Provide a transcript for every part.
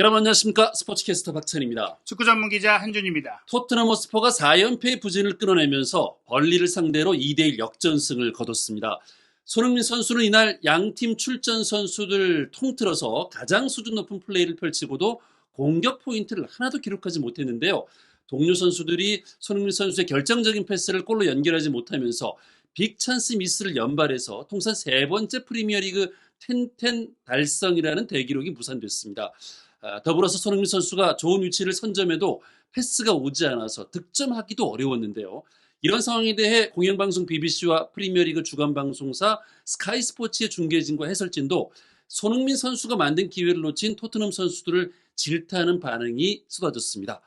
여러분 안녕하십니까? 스포츠캐스터 박찬입니다. 축구 전문 기자 한준입니다. 토트넘 허스퍼가 4연패의 부진을 끊어내면서 벌리를 상대로 2대1 역전승을 거뒀습니다. 손흥민 선수는 이날 양팀 출전 선수들 통틀어서 가장 수준 높은 플레이를 펼치고도 공격 포인트를 하나도 기록하지 못했는데요. 동료 선수들이 손흥민 선수의 결정적인 패스를 골로 연결하지 못하면서 빅찬스 미스를 연발해서 통산 세 번째 프리미어리그 10-10 달성이라는 대기록이 무산됐습니다. 더불어서 손흥민 선수가 좋은 위치를 선점해도 패스가 오지 않아서 득점하기도 어려웠는데요. 이런 상황에 대해 공영방송 BBC와 프리미어리그 주간방송사 스카이스포츠의 중계진과 해설진도 손흥민 선수가 만든 기회를 놓친 토트넘 선수들을 질타하는 반응이 쏟아졌습니다.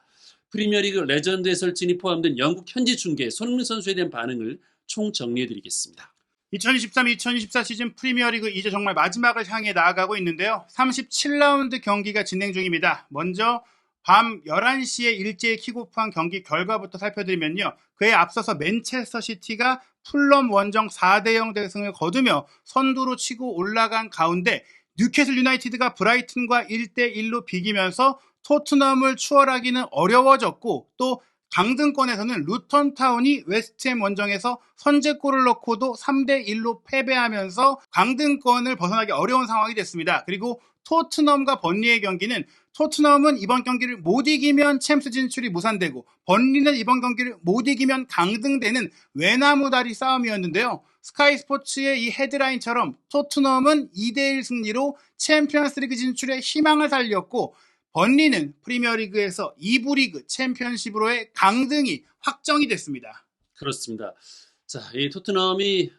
프리미어리그 레전드 해설진이 포함된 영국 현지 중계 손흥민 선수에 대한 반응을 총정리해드리겠습니다. 2023-2024 시즌 프리미어리그 이제 정말 마지막을 향해 나아가고 있는데요. 37라운드 경기가 진행 중입니다. 먼저 밤 11시에 일제히 킥오프한 경기 결과부터 살펴드리면요. 그에 앞서서 맨체스터 시티가 풀럼 원정 4대0 대승을 거두며 선두로 치고 올라간 가운데 뉴캐슬 유나이티드가 브라이튼과 1대1로 비기면서 토트넘을 추월하기는 어려워졌고, 또 강등권에서는 루턴 타운이 웨스트햄 원정에서 선제골을 넣고도 3대1로 패배하면서 강등권을 벗어나기 어려운 상황이 됐습니다. 그리고 토트넘과 번리의 경기는 토트넘은 이번 경기를 못 이기면 챔스 진출이 무산되고, 번리는 이번 경기를 못 이기면 강등되는 외나무다리 싸움이었는데요. 스카이 스포츠의 이 헤드라인처럼 토트넘은 2대1 승리로 챔피언스리그 진출의 희망을 살렸고, 번리는 프리미어리그에서 2부 리그 챔피언십으로의 강등이 확정이 됐습니다. 그렇습니다. 자, 이 토트넘이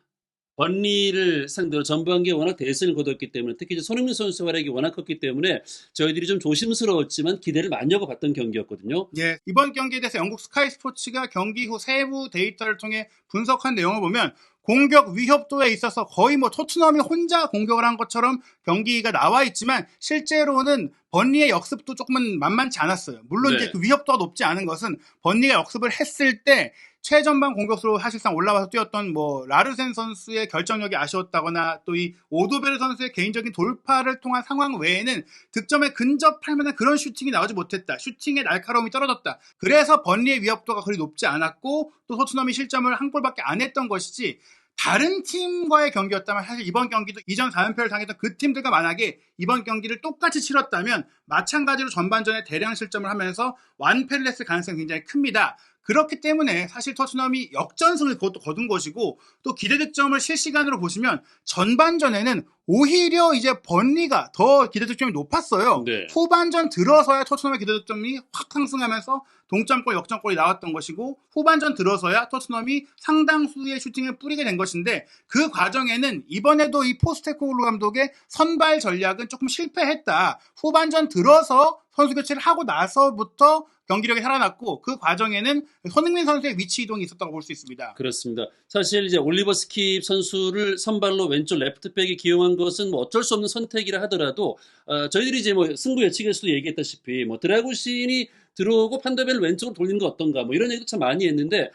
번리를 상대로 전반기에 워낙 대승을 거뒀기 때문에, 특히 이제 손흥민 선수의 활약이 워낙 컸기 때문에 저희들이 좀 조심스러웠지만 기대를 많이 하고 봤던 경기였거든요. 예, 이번 경기에 대해서 영국 스카이 스포츠가 경기 후 세부 데이터를 통해 분석한 내용을 보면 공격 위협도에 있어서 거의 토트넘이 혼자 공격을 한 것처럼 경기가 나와 있지만, 실제로는 번리의 역습도 조금은 만만치 않았어요. 물론 이제 그 위협도가 높지 않은 것은 번리가 역습을 했을 때 최전방 공격수로 사실상 올라와서 뛰었던 라르센 선수의 결정력이 아쉬웠다거나, 또 이 오도베르 선수의 개인적인 돌파를 통한 상황 외에는 득점에 근접할 만한 그런 슈팅이 나오지 못했다. 슈팅의 날카로움이 떨어졌다. 그래서 번리의 위협도가 그리 높지 않았고, 또 토트넘이 실점을 한 골밖에 안 했던 것이지, 다른 팀과의 경기였다면 사실 이번 경기도 이전 4연패를 당했던 그 팀들과 만약에 이번 경기를 똑같이 치렀다면 마찬가지로 전반전에 대량 실점을 하면서 완패를 했을 가능성이 굉장히 큽니다. 그렇기 때문에 사실 토트넘이 역전승을 거둔 것이고, 또 기대 득점을 실시간으로 보시면 전반전에는 오히려 이제 번리가 더 기대 득점이 높았어요. 네. 후반전 들어서야 토트넘의 기대 득점이 확 상승하면서 동점골, 역전골이 나왔던 것이고, 후반전 들어서야 토트넘이 상당수의 슈팅을 뿌리게 된 것인데, 그 과정에는 이번에도 이 포스테코글루 감독의 선발 전략은 조금 실패했다. 후반전 들어서 선수 교체를 하고 나서부터 경기력이 살아났고, 그 과정에는 손흥민 선수의 위치 이동이 있었다고 볼 수 있습니다. 그렇습니다. 사실 이제 올리버 스킵 선수를 선발로 왼쪽 레프트백에 기용한 것은 어쩔 수 없는 선택이라 하더라도, 저희들이 이제 승부 예측에서도 얘기했다시피 드라구신이 들어오고 판더벨을 왼쪽으로 돌리는 거 어떤가 이런 얘기도 참 많이 했는데,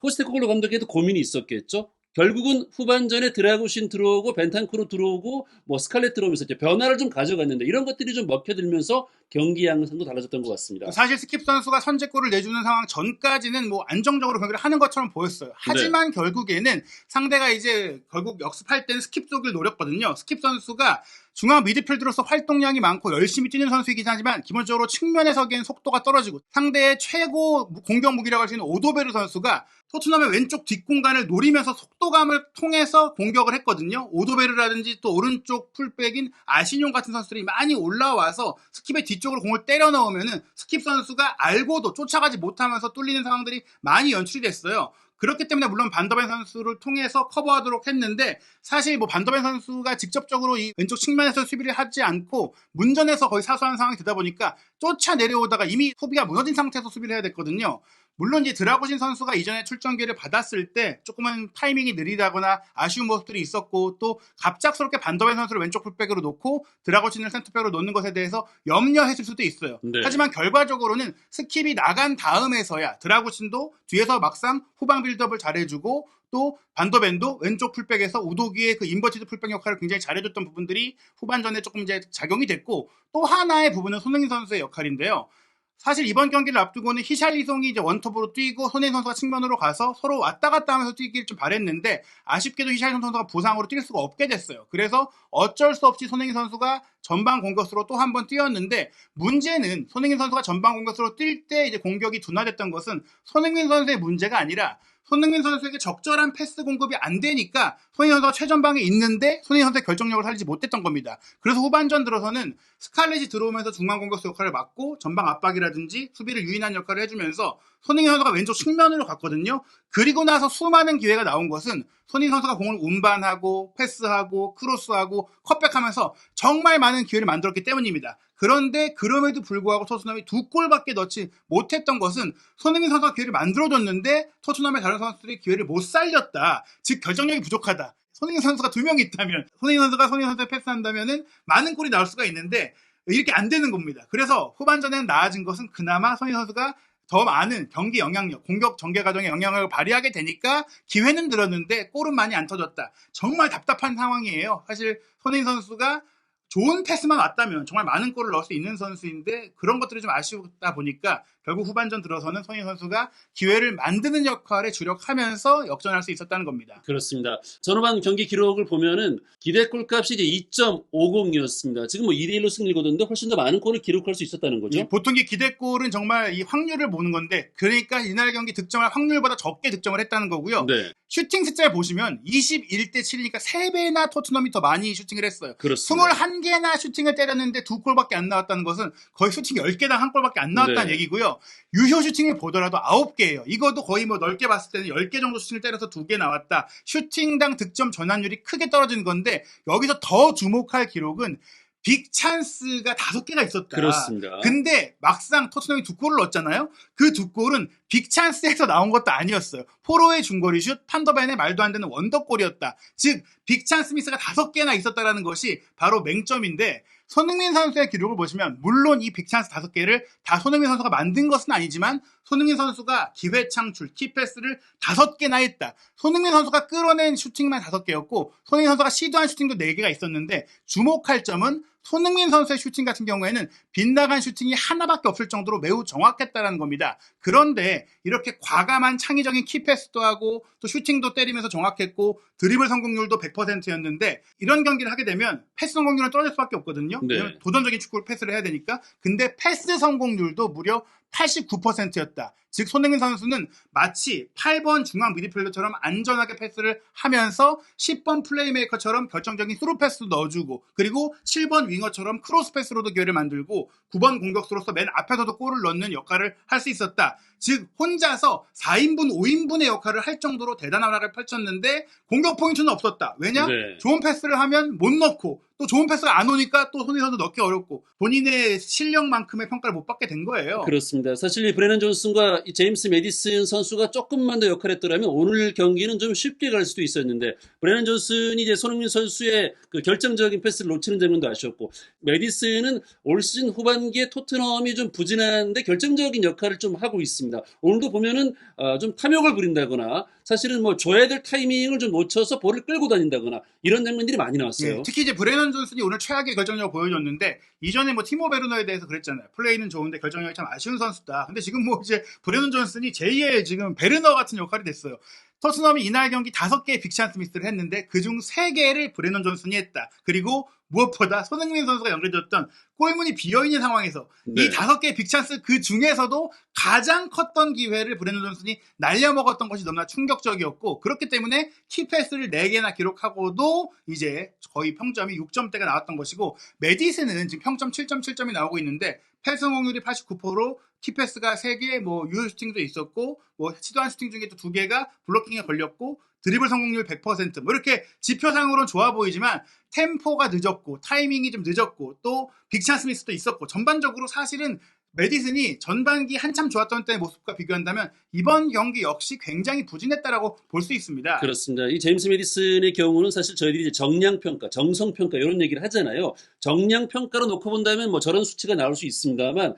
포스테코글루 감독에도 고민이 있었겠죠. 결국은 후반전에 드라구신 들어오고 벤탄쿠르 들어오고 스칼렛 들어오면서 이제 변화를 좀 가져갔는데, 이런 것들이 좀 먹혀들면서 경기 양상도 달라졌던 것 같습니다. 사실 스킵 선수가 선제골을 내주는 상황 전까지는 안정적으로 경기를 하는 것처럼 보였어요. 하지만 결국에는 상대가 이제 결국 역습할 때는 스킵 쪽을 노렸거든요. 스킵 선수가 중앙 미드필드로서 활동량이 많고 열심히 뛰는 선수이긴 하지만, 기본적으로 측면에서기엔 속도가 떨어지고, 상대의 최고 공격 무기라고 할 수 있는 오도베르 선수가 토트넘의 왼쪽 뒷공간을 노리면서 속도감을 통해서 공격을 했거든요. 오도베르라든지 또 오른쪽 풀백인 아시뇽 같은 선수들이 많이 올라와서 스킵의 뒤쪽으로 공을 때려 넣으면은 스킵 선수가 알고도 쫓아가지 못하면서 뚫리는 상황들이 많이 연출이 됐어요. 그렇기 때문에 물론 반더벤 선수를 통해서 커버하도록 했는데, 사실 반더벤 선수가 직접적으로 이 왼쪽 측면에서 수비를 하지 않고 문전에서 거의 사수한 상황이 되다 보니까 쫓아 내려오다가 이미 수비가 무너진 상태에서 수비를 해야 됐거든요. 물론 이제 드라구신 선수가 이전에 출전 기회를 받았을 때 조금은 타이밍이 느리다거나 아쉬운 모습들이 있었고, 또 갑작스럽게 반더벤 선수를 왼쪽 풀백으로 놓고 드라구신을 센터백으로 놓는 것에 대해서 염려했을 수도 있어요. 네. 하지만 결과적으로는 스킵이 나간 다음에서야 드라구신도 뒤에서 막상 후방 빌드업을 잘해주고, 또 반더벤도 왼쪽 풀백에서 우도기의 그 인버티드 풀백 역할을 굉장히 잘해줬던 부분들이 후반전에 조금 이제 작용이 됐고, 또 하나의 부분은 손흥민 선수의 역할인데요. 사실 이번 경기를 앞두고는 히샬리송이 이제 원톱으로 뛰고 손흥민 선수가 측면으로 가서 서로 왔다 갔다 하면서 뛰기를 좀 바랬는데, 아쉽게도 히샬리송 선수가 부상으로 뛸 수가 없게 됐어요. 그래서 어쩔 수 없이 손흥민 선수가 전방 공격수로 또 한 번 뛰었는데, 문제는 손흥민 선수가 전방 공격수로 뛸 때 이제 공격이 둔화됐던 것은 손흥민 선수의 문제가 아니라, 손흥민 선수에게 적절한 패스 공급이 안 되니까 손흥민 선수가 최전방에 있는데 손흥민 선수의 결정력을 살리지 못했던 겁니다. 그래서 후반전 들어서는 스칼렛이 들어오면서 중앙 공격수 역할을 맡고 전방 압박이라든지 수비를 유인한 역할을 해주면서 손흥민 선수가 왼쪽 측면으로 갔거든요. 그리고 나서 수많은 기회가 나온 것은 손흥민 선수가 공을 운반하고 패스하고 크로스하고 컷백하면서 정말 많은 기회를 만들었기 때문입니다. 그런데 그럼에도 불구하고 토트넘이 2골밖에 넣지 못했던 것은 손흥민 선수가 기회를 만들어줬는데 토트넘의 다른 선수들이 기회를 못 살렸다. 즉 결정력이 부족하다. 손흥민 선수가 2명 있다면, 손흥민 선수가 손흥민 선수에 패스한다면은 많은 골이 나올 수가 있는데 이렇게 안 되는 겁니다. 그래서 후반전에는 나아진 것은 그나마 손흥민 선수가 더 많은 경기 영향력, 공격 전개 과정에 영향력을 발휘하게 되니까 기회는 늘었는데 골은 많이 안 터졌다. 정말 답답한 상황이에요. 사실 손흥민 선수가 좋은 패스만 왔다면 정말 많은 골을 넣을 수 있는 선수인데, 그런 것들이 좀 아쉬웠다 보니까 결국 후반전 들어서는 손흥민 선수가 기회를 만드는 역할에 주력하면서 역전할 수 있었다는 겁니다. 그렇습니다. 전후반 경기 기록을 보면은 기대골 값이 이제 2.50이었습니다. 지금 뭐 2대1로 승리를 거뒀는데 훨씬 더 많은 골을 기록할 수 있었다는 거죠. 보통 기대골은 정말 이 확률을 보는 건데, 그러니까 이날 경기 득점할 확률보다 적게 득점을 했다는 거고요. 네. 슈팅 숫자를 보시면 21대 7이니까 3배나 토트넘이 더 많이 슈팅을 했어요. 그렇습니다. 21개나 슈팅을 때렸는데 2골밖에 안 나왔다는 것은 거의 슈팅 10개당 1골밖에 안 나왔다는 네. 얘기고요. 유효 슈팅을 보더라도 9개예요. 이것도 거의 뭐 넓게 봤을 때는 10개 정도 슈팅을 때려서 2개 나왔다. 슈팅당 득점 전환율이 크게 떨어지는 건데, 여기서 더 주목할 기록은 빅 찬스가 5개가 있었다. 그렇습니다. 근데 막상 토트넘이 2골을 넣었잖아요. 그 2골은 빅 찬스에서 나온 것도 아니었어요. 포로의 중거리 슛, 판더벤의 말도 안 되는 원더골이었다. 즉 빅 찬스 미스가 5개나 있었다라는 것이 바로 맹점인데, 손흥민 선수의 기록을 보시면 물론 이 빅 찬스 5개를 다 손흥민 선수가 만든 것은 아니지만, 손흥민 선수가 기회 창출, 키패스를 5개나 했다. 손흥민 선수가 끌어낸 슈팅만 5개였고 손흥민 선수가 시도한 슈팅도 4개가 있었는데, 주목할 점은 손흥민 선수의 슈팅 같은 경우에는 빗나간 슈팅이 하나밖에 없을 정도로 매우 정확했다는 겁니다. 그런데 이렇게 과감한 창의적인 키패스도 하고 또 슈팅도 때리면서 정확했고 드리블 성공률도 100%였는데, 이런 경기를 하게 되면 패스 성공률은 떨어질 수밖에 없거든요. 네. 왜냐면 도전적인 축구를 패스를 해야 되니까. 근데 패스 성공률도 무려 89%였다. 즉 손흥민 선수는 마치 8번 중앙 미드필더처럼 안전하게 패스를 하면서 10번 플레이메이커처럼 결정적인 스루 패스도 넣어주고, 그리고 7번 윙어처럼 크로스 패스로도 기회를 만들고 9번 공격수로서 맨 앞에서도 골을 넣는 역할을 할 수 있었다. 즉 혼자서 4인분, 5인분의 역할을 할 정도로 대단한 활약을 펼쳤는데 공격 포인트는 없었다. 왜냐? 네. 좋은 패스를 하면 못 넣고, 또 좋은 패스가 안 오니까 또 손흥민 선수 넣기 어렵고, 본인의 실력만큼의 평가를 못 받게 된 거예요. 그렇습니다. 사실 이 브레넌 존슨과 이 제임스 메디슨 선수가 조금만 더 역할했더라면 오늘 경기는 좀 쉽게 갈 수도 있었는데, 브레넌 존슨이 이제 손흥민 선수의 그 결정적인 패스를 놓치는 장면도 아쉬웠고, 메디슨은 올 시즌 후반기에 토트넘이 좀 부진한데 결정적인 역할을 좀 하고 있습니다. 오늘도 보면은 좀 탐욕을 부린다거나, 사실은 뭐 줘야 될 타이밍을 좀 놓쳐서 볼을 끌고 다닌다거나 이런 장면들이 많이 나왔어요. 예, 특히 이제 브레넌 존슨이 오늘 최악의 결정력을 보여줬는데, 이전에 뭐 티모 베르너에 대해서 그랬잖아요. 플레이는 좋은데 결정력이 참 아쉬운 선수다. 근데 지금 뭐 이제 브레넌 존슨이 제2의 지금 베르너 같은 역할이 됐어요. 토트넘이 이날 경기 5개의 빅찬스 미스를 했는데 그중 3개를 브레넌 존슨이 했다. 그리고 무엇보다 손흥민 선수가 연결되었던 골문이 비어있는 상황에서 네. 이 5개의 빅찬스 그 중에서도 가장 컸던 기회를 브레넌 존슨이 날려먹었던 것이 너무나 충격적이었고, 그렇기 때문에 키패스를 4개나 기록하고도 이제 거의 평점이 6점대가 나왔던 것이고, 메디슨은 지금 평점 7.7점이 나오고 있는데 패스 성공률이 89%, 키패스가 3개, 뭐 유효 슈팅도 있었고, 뭐 시도한 슈팅 중에 또 2개가 블로킹에 걸렸고, 드리블 성공률 100%, 뭐 이렇게 지표상으로는 좋아 보이지만 템포가 늦었고 타이밍이 좀 늦었고 또 빅찬스 미스도 있었고, 전반적으로 사실은 메디슨이 전반기 한참 좋았던 때의 모습과 비교한다면 이번 경기 역시 굉장히 부진했다라고 볼 수 있습니다. 그렇습니다. 이 제임스 메디슨의 경우는 사실 저희들이 이제 정량평가, 정성평가 이런 얘기를 하잖아요. 정량평가로 놓고 본다면 뭐 저런 수치가 나올 수 있습니다만,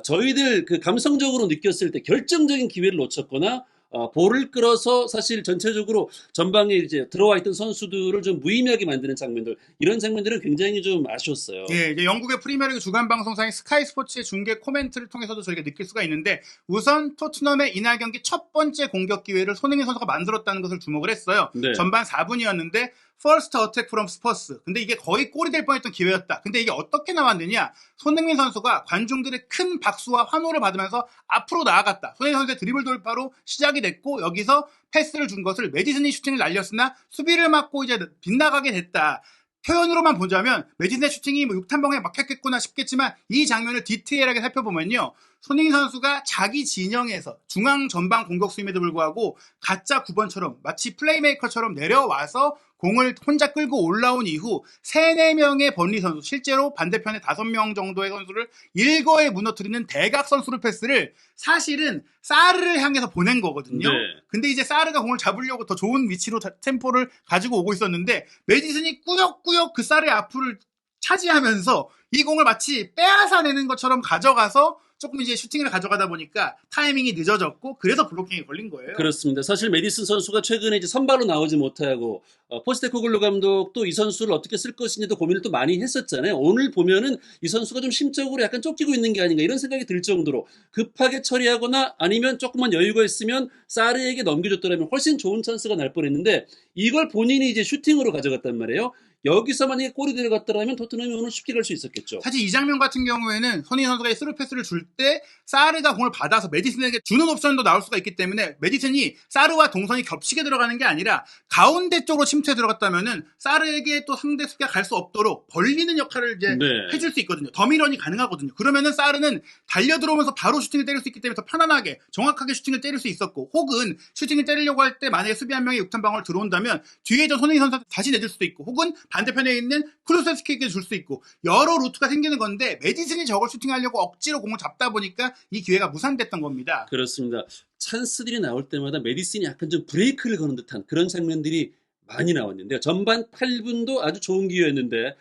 저희들 그 감성적으로 느꼈을 때 결정적인 기회를 놓쳤거나 볼을 끌어서 사실 전체적으로 전방에 이제 들어와 있던 선수들을 좀 무의미하게 만드는 장면들, 이런 장면들은 굉장히 좀 아쉬웠어요. 예, 이제 영국의 프리미어리그 주간 방송사인 스카이 스포츠의 중계 코멘트를 통해서도 저희가 느낄 수가 있는데, 우선 토트넘의 이날 경기 첫 번째 공격 기회를 손흥민 선수가 만들었다는 것을 주목을 했어요. 네. 전반 4분이었는데 First attack from Spurs. 근데 이게 거의 골이 될 뻔했던 기회였다. 근데 이게 어떻게 나왔느냐? 손흥민 선수가 관중들의 큰 박수와 환호를 받으면서 앞으로 나아갔다. 손흥민 선수의 드리블 돌파로 시작이 됐고, 여기서 패스를 준 것을 메디슨이 슈팅을 날렸으나 수비를 막고 이제 빗나가게 됐다. 표현으로만 보자면 메디슨의 슈팅이 뭐 6탄방에 막혔겠구나 싶겠지만, 이 장면을 디테일하게 살펴보면요, 손흥민 선수가 자기 진영에서 중앙 전방 공격수임에도 불구하고 가짜 9번처럼 마치 플레이메이커처럼 내려와서 공을 혼자 끌고 올라온 이후 3, 4명의 번리 선수, 실제로 반대편에 5명 정도의 선수를 일거에 무너뜨리는 대각 선수를 패스를 사실은 사르를 향해서 보낸 거거든요. 네. 근데 이제 사르가 공을 잡으려고 더 좋은 위치로 템포를 가지고 오고 있었는데, 메디슨이 꾸역꾸역 그 사르의 앞을 차지하면서 이 공을 마치 빼앗아내는 것처럼 가져가서 조금 이제 슈팅을 가져가다 보니까 타이밍이 늦어졌고, 그래서 블로킹이 걸린 거예요. 그렇습니다. 사실 메디슨 선수가 최근에 이제 선발로 나오지 못하고 포스테코글루 감독도 이 선수를 어떻게 쓸 것인지도 고민을 또 많이 했었잖아요. 오늘 보면은 이 선수가 좀 심적으로 약간 쫓기고 있는 게 아닌가 이런 생각이 들 정도로 급하게 처리하거나 아니면 조금만 여유가 있으면 사르에게 넘겨줬더라면 훨씬 좋은 찬스가 날 뻔했는데, 이걸 본인이 이제 슈팅으로 가져갔단 말이에요. 여기서 만약에 골이 들어갔더라면 토트넘이 오늘 쉽게 갈 수 있었겠죠. 사실 이 장면 같은 경우에는 손흥민 선수가 스루 패스를 줄 때 사르가 공을 받아서 메디슨에게 주는 옵션도 나올 수가 있기 때문에, 메디슨이 사르와 동선이 겹치게 들어가는 게 아니라 가운데 쪽으로 침투해 들어갔다면은 사르에게 또 상대 수비가 갈 수 없도록 벌리는 역할을 이제 네. 해줄 수 있거든요. 더미런이 가능하거든요. 그러면은 사르는 달려 들어오면서 바로 슈팅을 때릴 수 있기 때문에 더 편안하게 정확하게 슈팅을 때릴 수 있었고, 혹은 슈팅을 때리려고 할 때 만약에 수비 한 명이 6탄방울 들어온다면 뒤에 저 손흥민 선수 다시 내줄 수도 있고, 혹은 반대편에 있는 쿠루세스키에게 줄 수 있고, 여러 루트가 생기는 건데, 메디슨이 저걸 슈팅하려고 억지로 공을 잡다 보니까 이 기회가 무산됐던 겁니다. 그렇습니다. 찬스들이 나올 때마다 메디슨이 약간 좀 브레이크를 거는 듯한 그런 장면들이 많이 나왔는데요. 전반 8분도 아주 좋은 기회였는데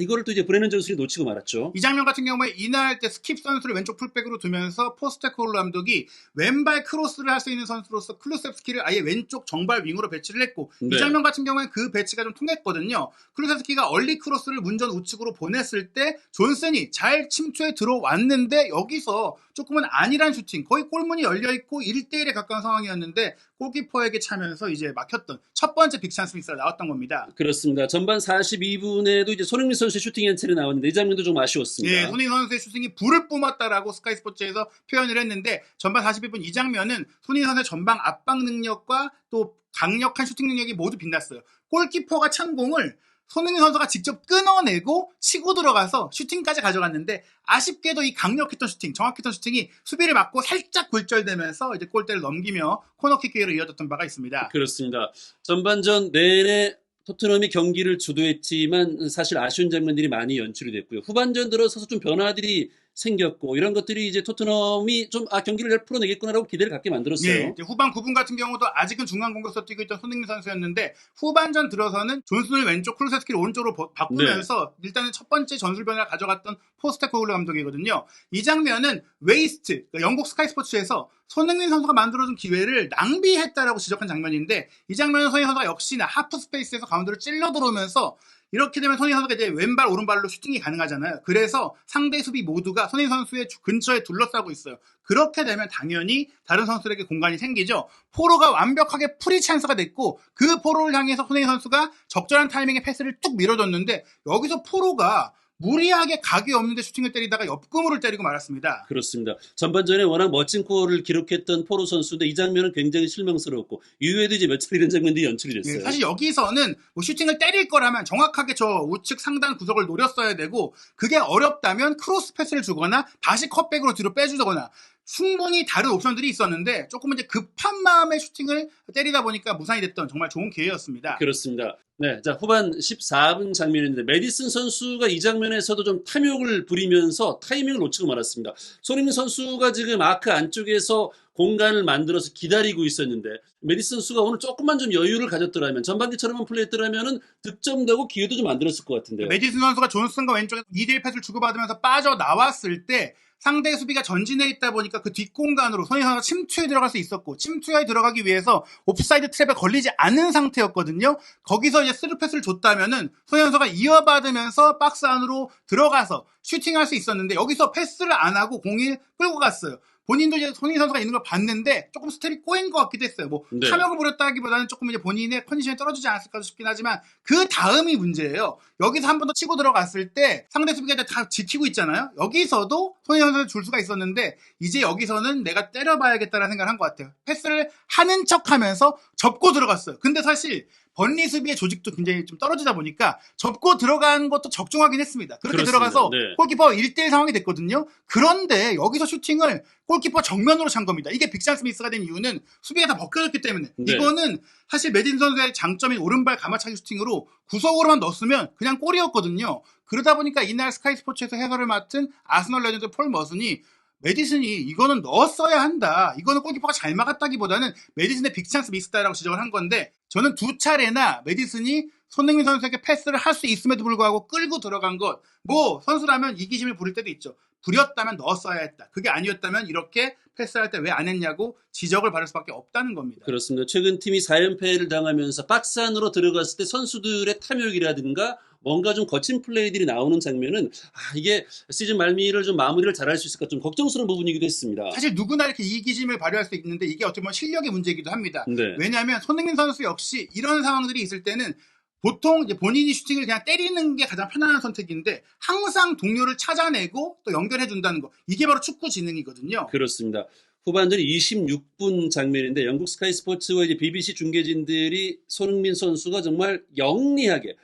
이거를 또 이제 브레넌 존슨이 놓치고 말았죠. 이 장면 같은 경우에 이날 때 스킵 선수를 왼쪽 풀백으로 두면서 포스테코글루 감독이 왼발 크로스를 할 수 있는 선수로서 클루셉스키를 아예 왼쪽 정발 윙으로 배치를 했고, 네. 이 장면 같은 경우에 그 배치가 좀 통했거든요. 클루셉스키가 얼리 크로스를 문전 우측으로 보냈을 때 존슨이 잘 침투해 들어왔는데, 여기서 조금은 아니란 슈팅, 거의 골문이 열려있고 1대1에 가까운 상황이었는데 골키퍼에게 차면서 이제 막혔던 첫 번째 빅찬스 미스가 나왔던 겁니다. 그렇습니다. 전반 42분에도 이제 손흥민 선수의 슈팅 연체를 나왔는데 이 장면도 좀 아쉬웠습니다. 예, 손흥민 선수의 슈팅이 불을 뿜었다라고 스카이 스포츠에서 표현을 했는데, 전반 42분 이 장면은 손흥민 선수의 전방 압박 능력과 또 강력한 슈팅 능력이 모두 빛났어요. 골키퍼가 찬 공을 손흥민 선수가 직접 끊어내고 치고 들어가서 슈팅까지 가져갔는데, 아쉽게도 이 강력했던 슈팅, 정확했던 슈팅이 수비를 막고 살짝 굴절되면서 이제 골대를 넘기며 코너킥 기회로 이어졌던 바가 있습니다. 그렇습니다. 전반전 내내 토트넘이 경기를 주도했지만 사실 아쉬운 장면들이 많이 연출이 됐고요. 후반전 들어서서 좀 변화들이 생겼고, 이런 것들이 이제 토트넘이 좀 경기를 잘 풀어내겠구나라고 기대를 갖게 만들었어요. 예, 이제 후반 9분 같은 경우도 아직은 중간 공격수 뛰고 있던 손흥민 선수였는데, 후반전 들어서는 존슨을 왼쪽, 쿠루세스키를 오른쪽으로 바꾸면서 일단은 첫 번째 전술 변화를 가져갔던 포스테코글루 감독이거든요. 이 장면은 웨이스트, 그러니까 영국 스카이 스포츠에서 손흥민 선수가 만들어준 기회를 낭비했다라고 지적한 장면인데, 이 장면은 손흥민 선수가 역시나 하프 스페이스에서 가운데로 찔러 들어오면서, 이렇게 되면 손흥민 선수가 이제 왼발 오른발로 슈팅이 가능하잖아요. 그래서 상대 수비 모두가 손흥민 선수의 근처에 둘러싸고 있어요. 그렇게 되면 당연히 다른 선수들에게 공간이 생기죠. 포로가 완벽하게 프리 찬스가 됐고, 그 포로를 향해서 손흥민 선수가 적절한 타이밍에 패스를 뚝 밀어줬는데, 여기서 포로가 무리하게 각이 없는데 슈팅을 때리다가 옆구무를 때리고 말았습니다. 그렇습니다. 전반전에 워낙 멋진 골을 기록했던 포로 선수인데 이 장면은 굉장히 실망스러웠고, 이후에도 이제 몇 차례 이런 장면들이 연출이 됐어요. 네, 사실 여기서는 뭐 슈팅을 때릴 거라면 정확하게 저 우측 상단 구석을 노렸어야 되고, 그게 어렵다면 크로스 패스를 주거나 다시 컷백으로 뒤로 빼주거나 충분히 다른 옵션들이 있었는데, 조금 이제 급한 마음에 슈팅을 때리다 보니까 무산이 됐던 정말 좋은 기회였습니다. 그렇습니다. 네, 자 후반 14분 장면인데 메디슨 선수가 이 장면에서도 좀 탐욕을 부리면서 타이밍을 놓치고 말았습니다. 손흥민 선수가 지금 아크 안쪽에서 공간을 만들어서 기다리고 있었는데 메디슨 선수가 오늘 조금만 좀 여유를 가졌더라면 전반기처럼만 플레이했더라면은 득점되고 기회도 좀 만들었을 것 같은데요. 메디슨 선수가 존슨과 왼쪽에 2대1 패스를 주고받으면서 빠져나왔을 때 상대 수비가 전진해 있다 보니까 그 뒷공간으로 손흥민 선수가 침투에 들어갈 수 있었고 침투에 들어가기 위해서 옵사이드 트랩에 걸리지 않은 상태였거든요. 거기서 이제 스루 패스를 줬다면은 손흥민 선수가 이어받으면서 박스 안으로 들어가서 슈팅할 수 있었는데 여기서 패스를 안 하고 공을 끌고 갔어요. 본인도 이제 손흥민 선수가 있는 걸 봤는데 조금 스텝이 꼬인 것 같기도 했어요. 뭐 네. 탐욕을 부렸다기보다는 조금 이제 본인의 컨디션이 떨어지지 않았을까 싶긴 하지만 그 다음이 문제예요. 여기서 한 번 더 치고 들어갔을 때 상대 수비가 다 지키고 있잖아요. 여기서도 손흥민 선수를 줄 수가 있었는데 이제 여기서는 내가 때려봐야겠다라는 생각을 한 것 같아요. 패스를 하는 척하면서 접고 들어갔어요. 근데 사실 번리 수비의 조직도 굉장히 좀 떨어지다 보니까 접고 들어간 것도 적중하긴 했습니다. 그렇게 그렇습니다. 들어가서 네. 골키퍼 1대1 상황이 됐거든요. 그런데 여기서 슈팅을 골키퍼 정면으로 찬 겁니다. 이게 빅찬 스미스가 된 이유는 수비가 다 벗겨졌기 때문에. 네. 이거는 사실 메딘 선수의 장점인 오른발 가마차기 슈팅으로 구석으로만 넣었으면 그냥 골이었거든요. 그러다 보니까 이날 스카이 스포츠에서 해설을 맡은 아스널 레전드 폴 머슨이 메디슨이 이거는 넣었어야 한다. 이거는 골키퍼가 잘 막았다기보다는 메디슨의 빅찬스 미스다라고 지적을 한 건데 저는 두 차례나 메디슨이 손흥민 선수에게 패스를 할 수 있음에도 불구하고 끌고 들어간 것. 뭐 선수라면 이기심을 부릴 때도 있죠. 부렸다면 넣었어야 했다. 그게 아니었다면 이렇게 패스할 때 왜 안 했냐고 지적을 받을 수밖에 없다는 겁니다. 그렇습니다. 최근 팀이 4연패를 당하면서 박스 안으로 들어갔을 때 선수들의 탐욕이라든가 뭔가 좀 거친 플레이들이 나오는 장면은 이게 시즌 말미를 좀 마무리를 잘할 수 있을까 좀 걱정스러운 부분이기도 했습니다. 사실 누구나 이렇게 이기심을 발휘할 수 있는데 이게 어떻게 보면 실력의 문제이기도 합니다. 네. 왜냐하면 손흥민 선수 역시 이런 상황들이 있을 때는 보통 이제 본인이 슈팅을 그냥 때리는 게 가장 편안한 선택인데 항상 동료를 찾아내고 또 연결해 준다는 거. 이게 바로 축구 지능이거든요. 그렇습니다. 후반전 26분 장면인데 영국 스카이 스포츠와 이제 BBC 중계진들이 손흥민 선수가 정말 영리하게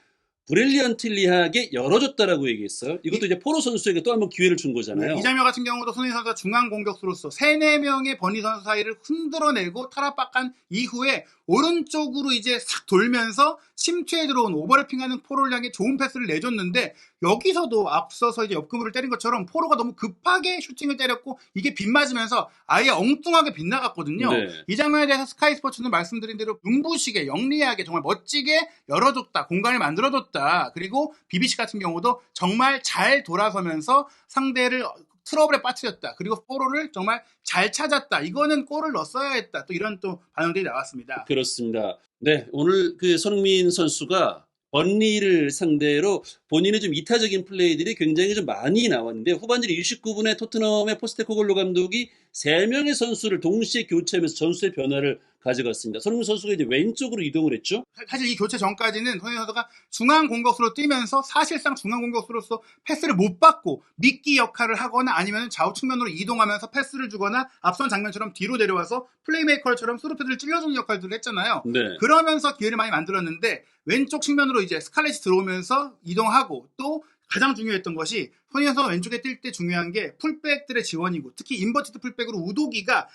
브릴리언틀리하게 열어줬다라고 얘기했어요. 이것도 이제 포로 선수에게 또 한 번 기회를 준 거잖아요. 이 장면 같은 경우도 손흥민 선수가 중앙 공격수로서 3, 4명의 버니 선수 사이를 흔들어내고 탈압박한 이후에 오른쪽으로 이제 싹 돌면서 침투에 들어온 오버래핑하는 포로를 향해 좋은 패스를 내줬는데 여기서도 앞서서 이제 옆구무를 때린 것처럼 포로가 너무 급하게 슈팅을 때렸고 이게 빗맞으면서 아예 엉뚱하게 빗나갔거든요. 네. 이 장면에 대해서 스카이 스포츠는 말씀드린 대로 눈부시게 영리하게 정말 멋지게 열어줬다. 공간을 만들어줬다. 그리고 BBC 같은 경우도 정말 잘 돌아서면서 상대를 트러블에 빠뜨렸다. 그리고 포로를 정말 잘 찾았다. 이거는 골을 넣었어야 했다. 또 이런 또 반응들이 나왔습니다. 그렇습니다. 네, 오늘 그 손흥민 선수가 번리를 상대로 본인의 좀 이타적인 플레이들이 굉장히 좀 많이 나왔는데 후반전 29분에 토트넘의 포스테코글로 감독이 3명의 선수를 동시에 교체하면서 전술의 변화를 가져갔습니다. 손흥민 선수가 이제 왼쪽으로 이동을 했죠. 사실 이 교체 전까지는 손흥민 선수가 중앙 공격수로 뛰면서 사실상 중앙 공격수로서 패스를 못 받고 미끼 역할을 하거나 아니면 좌우 측면으로 이동하면서 패스를 주거나 앞선 장면처럼 뒤로 내려와서 플레이메이커처럼 스루패스를 찔러주는 역할들을 했잖아요. 네. 그러면서 기회를 많이 만들었는데 왼쪽 측면으로 이제 스칼렛이 들어오면서 이동하고 또 가장 중요했던 것이 손흥민 선수가 왼쪽에 뛸 때 중요한 게 풀백들의 지원이고 특히 인버티드 풀백으로 우도기가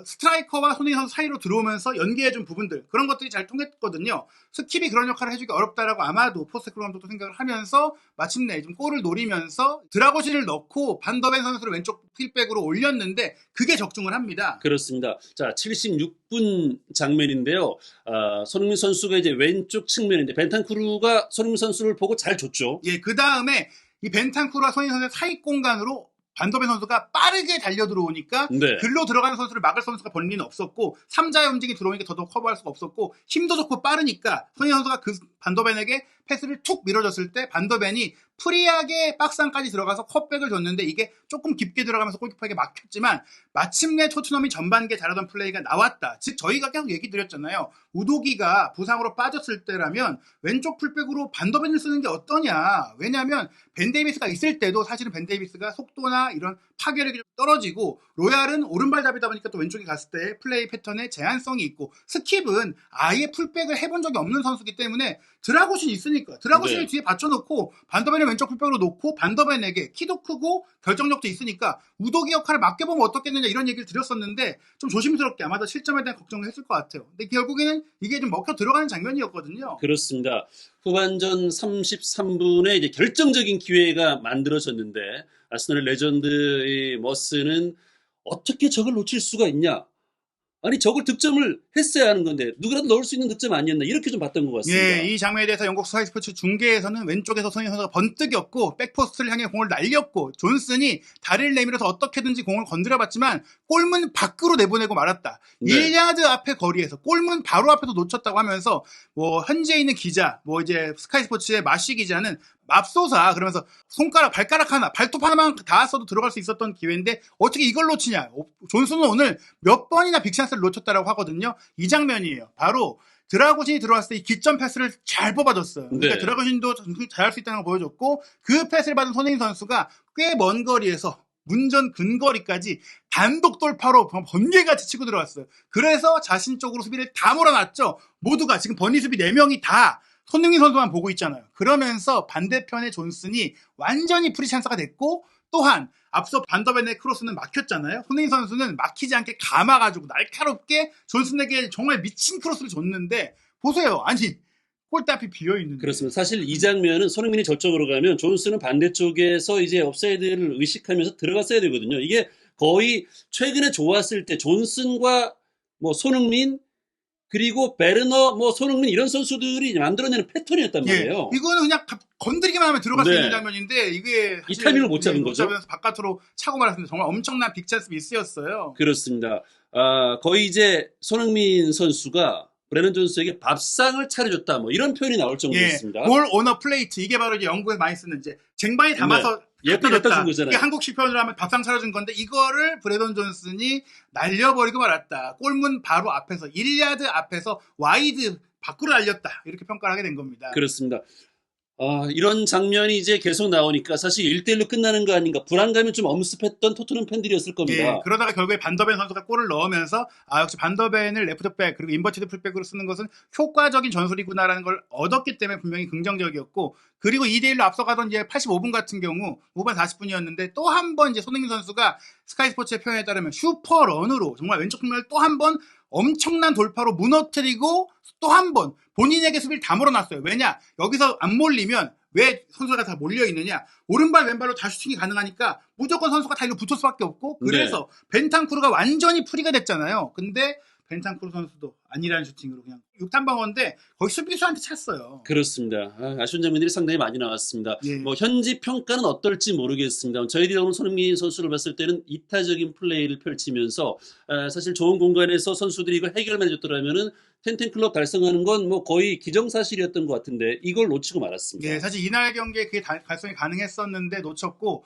스트라이커와 손흥민 선수 사이로 들어오면서 연계해준 부분들 그런 것들이 잘 통했거든요. 스킵이 그런 역할을 해주기 어렵다라고 아마도 포스테코글로 감독도 생각을 하면서 마침내 좀 골을 노리면서 드라고신을 넣고 반더벤 선수를 왼쪽 풀백으로 올렸는데 그게 적중을 합니다. 그렇습니다. 자, 76분 장면인데요. 손흥민 선수가 이제 왼쪽 측면인데 벤탄쿠르가 손흥민 선수를 보고 잘 줬죠. 예, 그 다음에 이 벤탄쿠르와 손흥민 선수의 사이 공간으로 반더벤 선수가 빠르게 달려 들어오니까 네. 글로 들어가는 선수를 막을 선수가 번리는 없었고 3자의 움직임이 들어오니까 더더욱 커버할 수가 없었고 힘도 좋고 빠르니까 손흥민 선수가 그 반더벤에게 패스를 툭 밀어줬을 때 반더벤이 프리하게 박스안까지 들어가서 컷백을 줬는데 이게 조금 깊게 들어가면서 골키퍼에게 막혔지만 마침내 토트넘이 전반기에 잘하던 플레이가 나왔다. 즉 저희가 계속 얘기 드렸잖아요. 우도기가 부상으로 빠졌을 때라면 왼쪽 풀백으로 반더벤을 쓰는 게 어떠냐. 왜냐하면 벤 데이비스가 있을 때도 사실은 벤 데이비스가 속도나 이런 파괴력이 좀 떨어지고 로얄은 오른발잡이다 보니까 또 왼쪽에 갔을 때 플레이 패턴에 제한성이 있고 스킵은 아예 풀백을 해본 적이 없는 선수이기 때문에 드라고신이 있으니까 드라고신을 네. 뒤에 받쳐놓고 반더벤을 왼쪽 풀백으로 놓고 반더벤에게 키도 크고 결정력도 있으니까 우도기 역할을 맡겨보면 어떻겠느냐 이런 얘기를 드렸었는데 좀 조심스럽게 아마도 실점에 대한 걱정을 했을 것 같아요. 근데 결국에는 이게 좀 먹혀 들어가는 장면이었거든요. 그렇습니다. 후반전 33분에 이제 결정적인 기회가 만들어졌는데 아스널의 레전드 머스는 어떻게 저걸 놓칠 수가 있냐? 아니 저걸 득점을 했어야 하는 건데 누구라도 넣을 수 있는 득점 아니었나 이렇게 좀 봤던 것 같습니다. 예, 이 장면에 대해서 영국 스카이 스포츠 중계에서는 왼쪽에서 손흥민 선수가 번뜩였고 백포스트를 향해 공을 날렸고 존슨이 다리를 내밀어서 어떻게든지 공을 건드려봤지만 골문 밖으로 내보내고 말았다. 네. 1야드 앞에 거리에서 골문 바로 앞에서 놓쳤다고 하면서 뭐 현지에 있는 기자, 뭐 이제 스카이 스포츠의 마시 기자는 맙소사 그러면서 손가락, 발가락 하나, 발톱 하나만 닿았어도 들어갈 수 있었던 기회인데 어떻게 이걸 놓치냐. 존슨은 오늘 몇 번이나 빅찬스를 놓쳤다라고 하거든요. 이 장면이에요. 바로 드라고신이 들어왔을 때 이 기점 패스를 잘 뽑아줬어요. 그러니까 네. 드라고신도 잘할 수 있다는 걸 보여줬고 그 패스를 받은 손흥민 선수가 꽤 먼 거리에서 문전 근거리까지 단독 돌파로 번개같이 치고 들어왔어요. 그래서 자신 쪽으로 수비를 다 몰아놨죠. 모두가 지금 버니 수비 4명이 다 손흥민 선수만 보고 있잖아요. 그러면서 반대편의 존슨이 완전히 프리 찬스가 됐고 또한 앞서 반더벤의 크로스는 막혔잖아요. 손흥민 선수는 막히지 않게 감아가지고 날카롭게 존슨에게 정말 미친 크로스를 줬는데 보세요. 아니 골대 앞이 비어있는데. 그렇습니다. 사실 이 장면은 손흥민이 저쪽으로 가면 존슨은 반대쪽에서 이제 옵사이드를 의식하면서 들어갔어야 되거든요. 이게 거의 최근에 좋았을 때 존슨과 뭐 손흥민 그리고 베르너, 뭐 손흥민 이런 선수들이 만들어내는 패턴이었단 말이에요. 예, 이거는 그냥 건드리기만 하면 들어갈 수 네. 있는 장면인데 이게 이 타이밍을 못 잡은 거죠. 잡으면서 바깥으로 차고 말았습니다. 정말 엄청난 빅찬스 미스였어요. 그렇습니다. 거의 이제 손흥민 선수가 브레넌 존스에게 밥상을 차려줬다. 뭐 이런 표현이 나올 정도였습니다. 볼 오너 플레이트 이게 바로 이제 영국에서 많이 쓰는 이제 쟁반에 담아서 예쁘게 갖다 준 거잖아요. 이게 한국식 표현으로 하면 밥상 차려준 건데 이거를 브레넌 존슨이 날려버리고 말았다. 골문 바로 앞에서 1야드 앞에서 와이드 밖으로 날렸다. 이렇게 평가를 하게 된 겁니다. 그렇습니다. 이런 장면이 이제 계속 나오니까 사실 1대1로 끝나는 거 아닌가 불안감이 좀 엄습했던 토트넘 팬들이었을 겁니다. 예, 그러다가 결국에 반더벤 선수가 골을 넣으면서 역시 반더벤을 레프트백 그리고 인버티드 풀백으로 쓰는 것은 효과적인 전술이구나라는 걸 얻었기 때문에 분명히 긍정적이었고 그리고 2대1로 앞서가던 이제 85분 같은 경우 후반 40분이었는데 또 한 번 이제 손흥민 선수가 스카이 스포츠의 표현에 따르면 슈퍼런으로 정말 왼쪽 측면을 또 한 번 엄청난 돌파로 무너뜨리고 또 한 번 본인에게 수비를 다 몰아놨어요. 왜냐? 여기서 안 몰리면 왜 선수가 다 몰려있느냐? 오른발 왼발로 다 슈팅이 가능하니까 무조건 선수가 다 이리로 붙을 수밖에 없고 그래서 벤탄쿠르가 완전히 프리가 됐잖아요. 근데 벤탄쿠르 선수도 아니라는 슈팅으로 그냥 6탄방어인데 거의 수비수한테 찼어요. 그렇습니다. 아쉬운 장면들이 상당히 많이 나왔습니다. 예. 뭐 현지 평가는 어떨지 모르겠습니다. 저희들이 오늘 손흥민 선수를 봤을 때는 이타적인 플레이를 펼치면서 사실 좋은 공간에서 선수들이 이걸 해결만 해줬더라면은 텐텐클럽 달성하는 건 뭐 거의 기정사실이었던 것 같은데 이걸 놓치고 말았습니다. 예, 사실 이날 경기에 그게 달성이 가능했었는데 놓쳤고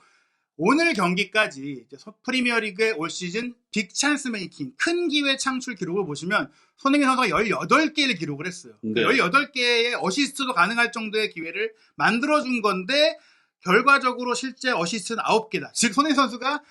오늘 경기까지 프리미어리그의 올 시즌 빅찬스 메이킹 큰 기회 창출 기록을 보시면 손흥민 선수가 18개를 기록을 했어요. 네. 18개의 어시스트도 가능할 정도의 기회를 만들어준 건데 결과적으로 실제 어시스트는 9개다. 즉 손흥민 선수가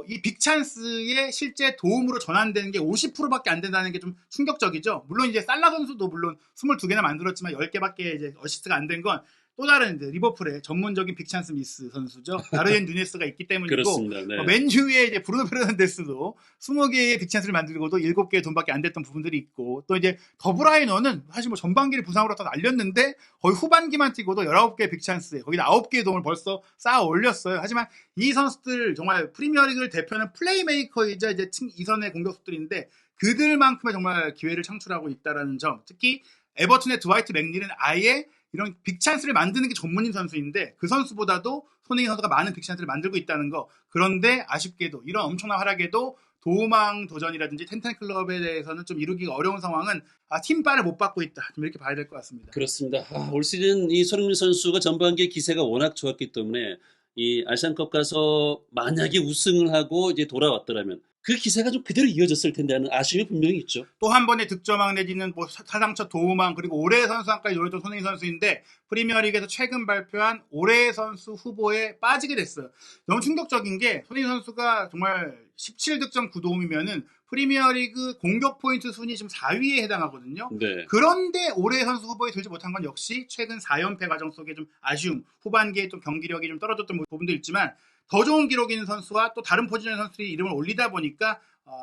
이 빅찬스의 실제 도움으로 전환되는 게 50%밖에 안 된다는 게 좀 충격적이죠. 물론 이제 살라 선수도 물론 22개나 만들었지만 10개밖에 이제 어시스트가 안 된 건 또 다른 이제 리버풀의 전문적인 빅찬스 미스 선수죠. 다르엔 누네스가 있기 때문이고 그렇습니다. 네. 맨유의 이제 브루노 페르난데스도 20개의 빅찬스를 만들고도 7개의 돈밖에 안 됐던 부분들이 있고 또 이제 더브라이너는 사실 뭐 전반기를 부상으로 다 날렸는데 거의 후반기만 뛰고도 19개의 빅찬스에 거기다 9개의 돈을 벌써 쌓아 올렸어요. 하지만 이 선수들 정말 프리미어리그를 대표하는 플레이메이커이자 이제 2선의 공격수들인데 그들만큼의 정말 기회를 창출하고 있다라는 점 특히 에버튼의 드와이트 맥닐은 아예 이런 빅찬스를 만드는 게 전문인 선수인데 그 선수보다도 손흥민 선수가 많은 빅찬스를 만들고 있다는 거. 그런데 아쉽게도 이런 엄청난 활약에도 도망 도전이라든지 텐텐클럽에 대해서는 좀 이루기가 어려운 상황은 팀발을 못 받고 있다. 좀 이렇게 봐야 될 것 같습니다. 그렇습니다. 올 시즌 이 손흥민 선수가 전반기에 기세가 워낙 좋았기 때문에 이 아시안컵 가서 만약에 우승을 하고 이제 돌아왔더라면 그 기세가 좀 그대로 이어졌을 텐데 하는 아쉬움이 분명히 있죠. 또 한 번의 득점왕 내지는 뭐 사상 첫 도움왕 그리고 올해의 선수상까지 노렸던 손흥민 선수인데 프리미어리그에서 최근 발표한 올해의 선수 후보에 빠지게 됐어요. 너무 충격적인 게 손흥민 선수가 정말 17득점 9도움이면은 프리미어리그 공격 포인트 순위 지금 4위에 해당하거든요. 네. 그런데 올해의 선수 후보에 들지 못한 건 역시 최근 4연패 과정 속에 좀 아쉬움, 후반기에 좀 경기력이 좀 떨어졌던 부분도 있지만 더 좋은 기록이 있는 선수와 또 다른 포지션의 선수들이 이름을 올리다 보니까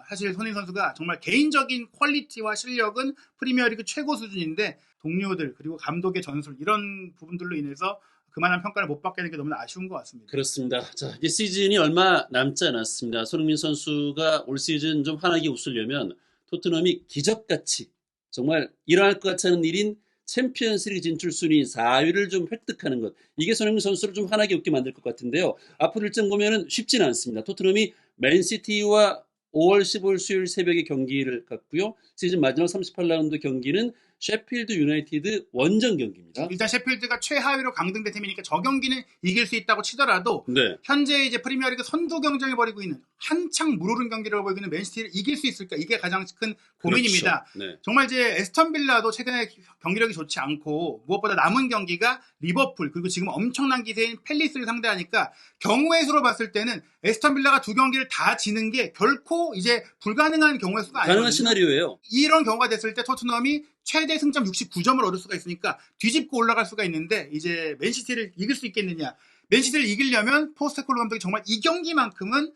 사실 손흥민 선수가 정말 개인적인 퀄리티와 실력은 프리미어리그 최고 수준인데 동료들 그리고 감독의 전술 이런 부분들로 인해서 그만한 평가를 못 받게 된 게 너무나 아쉬운 것 같습니다. 그렇습니다. 자, 이제 시즌이 얼마 남지 않았습니다. 손흥민 선수가 올 시즌 좀 환하게 웃으려면 토트넘이 기적같이 정말 일어날 것 같지 않은 일인 챔피언스리그 진출 순위 4위를 좀 획득하는 것. 이게 손흥민 선수를 좀 환하게 웃게 만들 것 같은데요. 앞으로 일정 보면은 쉽지는 않습니다. 토트넘이 맨시티와 5월 15일 수요일 새벽에 경기를 갖고요. 시즌 마지막 38라운드 경기는 셰필드 유나이티드 원정 경기입니다. 일단 셰필드가 최하위로 강등된 팀이니까 저 경기는 이길 수 있다고 치더라도 네. 현재 이제 프리미어리그 선두 경쟁을 벌이고 있는 한창 물오른 경기를 벌이고 있는 맨시티를 이길 수 있을까? 이게 가장 큰 고민입니다. 그렇죠. 네. 정말 이제 에스턴 빌라도 최근에 경기력이 좋지 않고 무엇보다 남은 경기가 리버풀 그리고 지금 엄청난 기세인 팰리스를 상대하니까 경우의 수로 봤을 때는 에스턴 빌라가 두 경기를 다 지는 게 결코 이제 불가능한 경우의 수가 아니거든요. 가능한 시나리오예요. 이런 경우가 됐을 때 토트넘이 최대 승점 69점을 얻을 수가 있으니까 뒤집고 올라갈 수가 있는데 이제 맨시티를 이길 수 있겠느냐. 맨시티를 이기려면 포스테코글루 감독이 정말 이 경기만큼은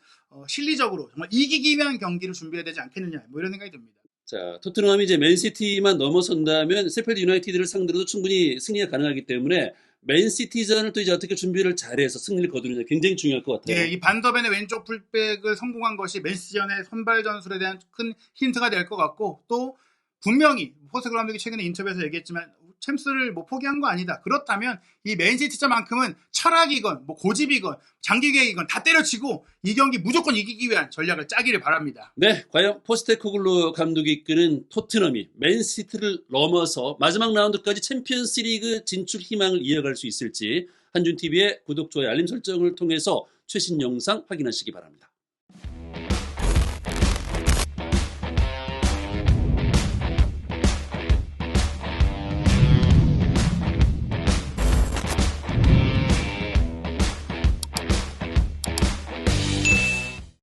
실리적으로 정말 이기기 위한 경기를 준비해야 되지 않겠느냐. 뭐 이런 생각이 듭니다. 자, 토트넘이 이제 맨시티만 넘어선다면 셰필드 유나이티드를 상대로도 충분히 승리가 가능하기 때문에 맨시티전을 또 이제 어떻게 준비를 잘해서 승리를 거두느냐 굉장히 중요할 것 같아요. 네, 이 반더벤의 왼쪽 풀백을 성공한 것이 맨시티전의 선발 전술에 대한 큰 힌트가 될 것 같고 또 분명히 포스테코글루 감독이 최근에 인터뷰에서 얘기했지만 챔스를 뭐 포기한 거 아니다. 그렇다면 이 맨시티전만큼은 철학이건 뭐 고집이건 장기 계획이건 다 때려치고 이 경기 무조건 이기기 위한 전략을 짜기를 바랍니다. 네, 과연 포스테코글루 감독이 이끄는 토트넘이 맨시티를 넘어서 마지막 라운드까지 챔피언스리그 진출 희망을 이어갈 수 있을지 한준TV의 구독, 좋아요, 알림 설정을 통해서 최신 영상 확인하시기 바랍니다.